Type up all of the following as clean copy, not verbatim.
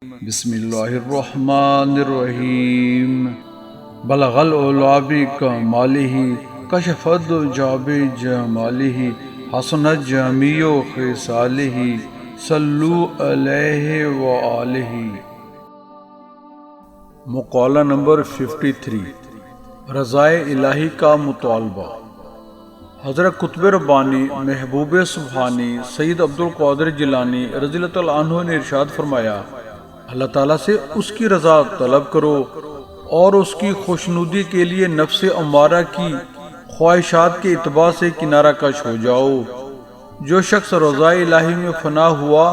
بسم اللہ الرحمن الرحیم بلغ العلا بکمالہ کشف الدجی بجمالہ حسنت جمیع خصالہ صلو علیہ وآلہ۔ مقالہ نمبر 53، رضائے الہی کا مطالبہ۔ حضرت قطب ربانی محبوب سبحانی سید عبدالقادر جیلانی رضی اللہ تعالیٰ عنہ نے ارشاد فرمایا، اللہ تعالیٰ سے اس کی رضا طلب کرو اور اس کی خوشنودی کے لیے نفس امارہ کی خواہشات کے اتباع سے کنارہ کش ہو جاؤ۔ جو شخص رضائے الہی میں فنا ہوا،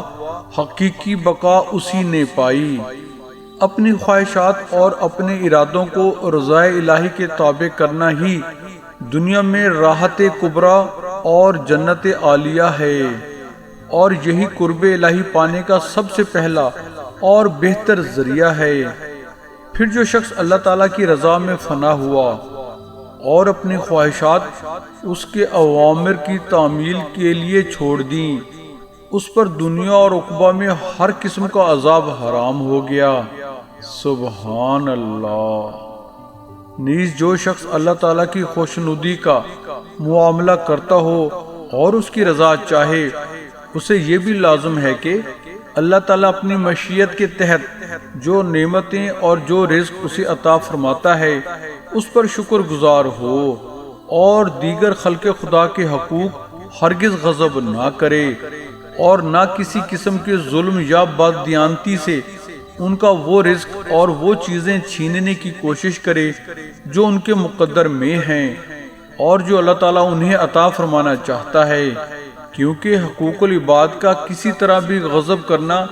حقیقی بقا اسی نے پائی۔ اپنی خواہشات اور اپنے ارادوں کو رضائے الہی کے تابع کرنا ہی دنیا میں راحت کبریٰ اور جنت عالیہ ہے، اور یہی قرب الہی پانے کا سب سے پہلا اور بہتر ذریعہ ہے۔ پھر جو شخص اللہ تعالیٰ کی رضا میں فنا ہوا اور اپنی خواہشات اس کے اوامر کی تعمیل کے لیے چھوڑ دیں، اس پر دنیا اور عقبہ میں ہر قسم کا عذاب حرام ہو گیا۔ سبحان اللہ۔ نیز جو شخص اللہ تعالیٰ کی خوشنودی کا معاملہ کرتا ہو اور اس کی رضا چاہے، اسے یہ بھی لازم ہے کہ اللہ تعالیٰ اپنی مشیت کے تحت جو نعمتیں اور جو رزق اسے عطا فرماتا ہے اس پر شکر گزار ہو، اور دیگر خلق خدا کے حقوق ہرگز غضب نہ کرے، اور نہ کسی قسم کے ظلم یا بددیانتی سے ان کا وہ رزق اور وہ چیزیں چھیننے کی کوشش کرے جو ان کے مقدر میں ہیں اور جو اللہ تعالیٰ انہیں عطا فرمانا چاہتا ہے، کیونکہ حقوق العباد کا کسی طرح بھی غضب کرنا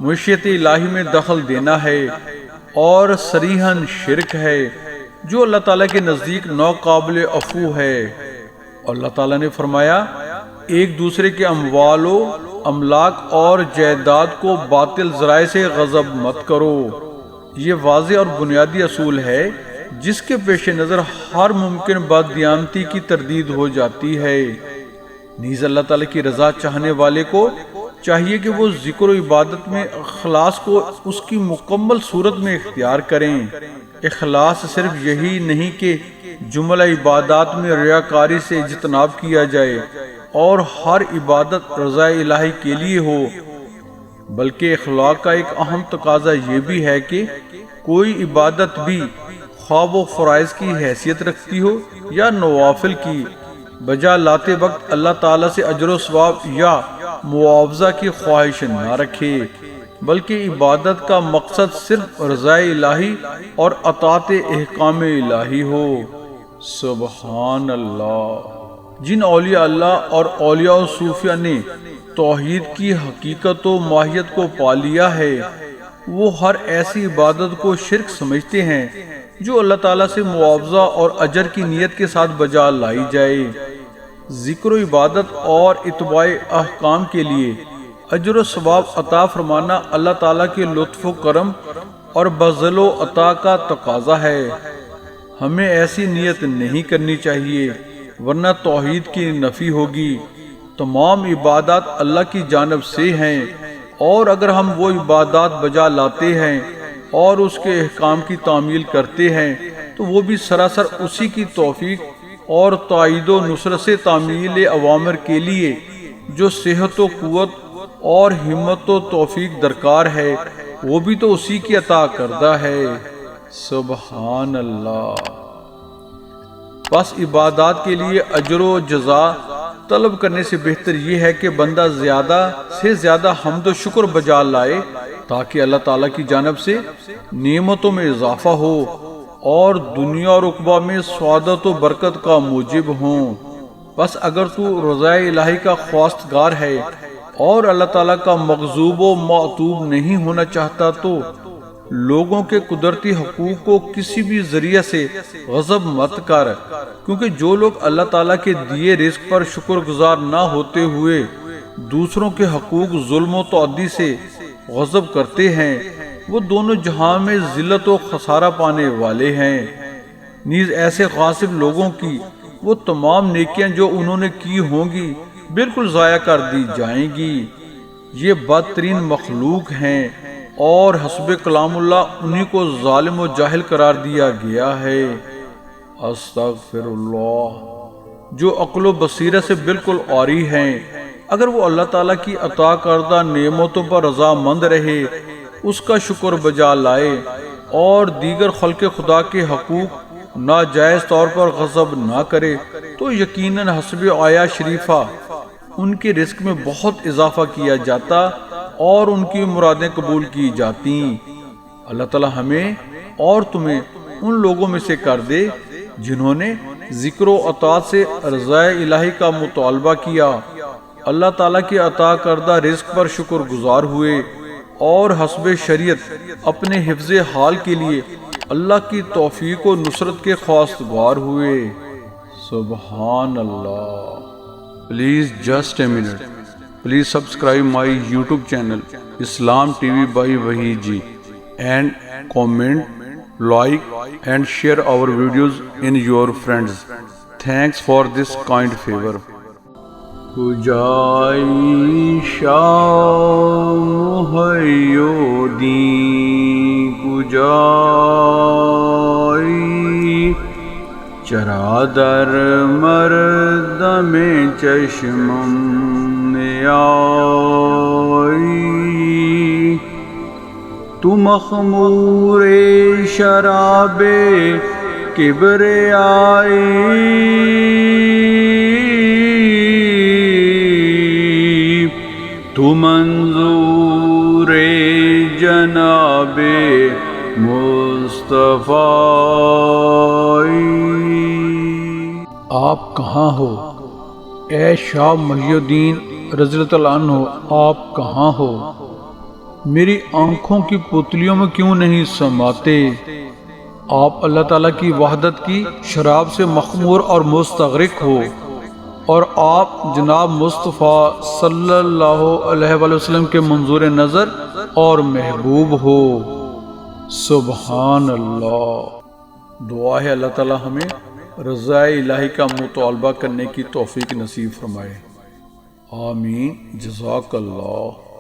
مشیت الہی میں دخل دینا ہے اور صریحاً شرک ہے، جو اللہ تعالیٰ کے نزدیک ناقابل عفو ہے۔ اللہ تعالیٰ نے فرمایا، ایک دوسرے کے اموال و املاک اور جائیداد کو باطل ذرائع سے غصب مت کرو۔ یہ واضح اور بنیادی اصول ہے جس کے پیش نظر ہر ممکن بددیانتی کی تردید ہو جاتی ہے۔ نیز اللہ تعالیٰ کی رضا چاہنے والے کو چاہیے کہ وہ ذکر و عبادت میں اخلاص کو اس کی مکمل صورت میں اختیار کریں۔ اخلاص صرف یہی نہیں کہ جملہ عبادات میں ریاکاری سے اجتناب کیا جائے اور ہر عبادت رضا الہی کے لیے ہو، بلکہ اخلاق کا ایک اہم تقاضا یہ بھی ہے کہ کوئی عبادت بھی خواب و فرائض کی حیثیت رکھتی ہو یا نوافل کی، بجا لاتے وقت اللہ تعالیٰ سے اجر و ثواب یا معاوضہ کی خواہش نہ رکھے، بلکہ عبادت کا مقصد صرف رضا الہی اور اطاعت احکام الہی ہو۔ سبحان اللہ۔ جن اولیاء اللہ اور اولیاء و صوفیاء نے توحید کی حقیقت و ماہیت کو پا لیا ہے، وہ ہر ایسی عبادت کو شرک سمجھتے ہیں جو اللہ تعالیٰ سے معاوضہ اور اجر کی نیت کے ساتھ بجا لائی جائے۔ ذکر و عبادت اور اتباع احکام کے لیے اجر و ثواب عطا فرمانا اللہ تعالیٰ کے لطف و کرم اور بذل و عطا کا تقاضا ہے۔ ہمیں ایسی نیت نہیں کرنی چاہیے، ورنہ توحید کی نفی ہوگی۔ تمام عبادات اللہ کی جانب سے ہیں، اور اگر ہم وہ عبادات بجا لاتے ہیں اور اس کے احکام کی تعمیل کرتے ہیں تو وہ بھی سراسر اسی کی توفیق اور تائید و نصرت سے تعمیل اوامر کے لیے جو صحت و قوت اور ہمت و توفیق درکار ہے وہ بھی تو اسی کی عطا کردہ ہے۔ سبحان اللہ۔ بس عبادات کے لیے اجر و جزا طلب کرنے سے بہتر یہ ہے کہ بندہ زیادہ سے زیادہ حمد و شکر بجا لائے تاکہ اللہ تعالیٰ کی جانب سے نعمتوں میں اضافہ ہو اور دنیا اور عقبہ میں سعادت و برکت کا موجب ہوں۔ بس اگر تو رضا الہی کا خواستگار ہے اور اللہ تعالیٰ کا مغضوب و معتوب نہیں ہونا چاہتا تو لوگوں کے قدرتی حقوق کو کسی بھی ذریعے سے غصب مت کر، کیونکہ جو لوگ اللہ تعالیٰ کے دیے رزق پر شکر گزار نہ ہوتے ہوئے دوسروں کے حقوق ظلم و تعدی سے غصب کرتے ہیں وہ دونوں جہاں میں ذلت و خسارہ پانے والے ہیں۔ نیز ایسے غاصب لوگوں کی وہ تمام نیکیاں جو انہوں نے کی ہوں گی بالکل ضائع کر دی جائیں گی۔ یہ بدترین مخلوق ہیں اور حسب کلام اللہ انہی کو ظالم و جاہل قرار دیا گیا ہے۔ استغفر اللہ۔ جو عقل و بصیرت سے بالکل عاری ہیں، اگر وہ اللہ تعالیٰ کی عطا کردہ نعمتوں پر رضا مند رہے، اس کا شکر بجا لائے اور دیگر خلق خدا کے حقوق ناجائز طور پر غصب نہ کرے، تو یقیناً حسب آیا شریفہ ان کے رزق میں بہت اضافہ کیا جاتا اور ان کی مرادیں قبول کی جاتی۔ اللہ تعالیٰ ہمیں اور تمہیں ان لوگوں میں سے کر دے جنہوں نے ذکر و اطاعت سے رضائے الہی کا مطالبہ کیا، اللہ تعالیٰ کی عطا کردہ رزق پر شکر گزار ہوئے اور حسب شریعت اپنے حفظ حال کے لیے اللہ کی توفیق و نصرت کے خواستگار ہوئے۔ سبحان اللہ۔ Please just a minute, please subscribe my YouTube channel Islam TV by Waheed ji and comment, like and share our videos in your friends. Thanks for this kind favor. کجائی شام محیو دین کجائی چرا در مردم چشمم نیائی تو مخمور شراب کبریائی تو منظور جناب مصطفی۔ آپ کہاں ہو اے شاہ محی الدین رضی اللہ عنہ، آپ کہاں ہو؟ میری آنکھوں کی پتلیوں میں کیوں نہیں سماتے؟ آپ اللہ تعالیٰ کی وحدت کی شراب سے مخمور اور مستغرق ہو، اور آپ جناب مصطفیٰ صلی اللہ علیہ وآلہ وسلم کے منظور نظر اور محبوب ہو۔ سبحان اللہ۔ دعا ہے اللہ تعالیٰ ہمیں رضائے الہی کا مطالبہ کرنے کی توفیق نصیب فرمائے۔ آمین۔ جزاک اللہ۔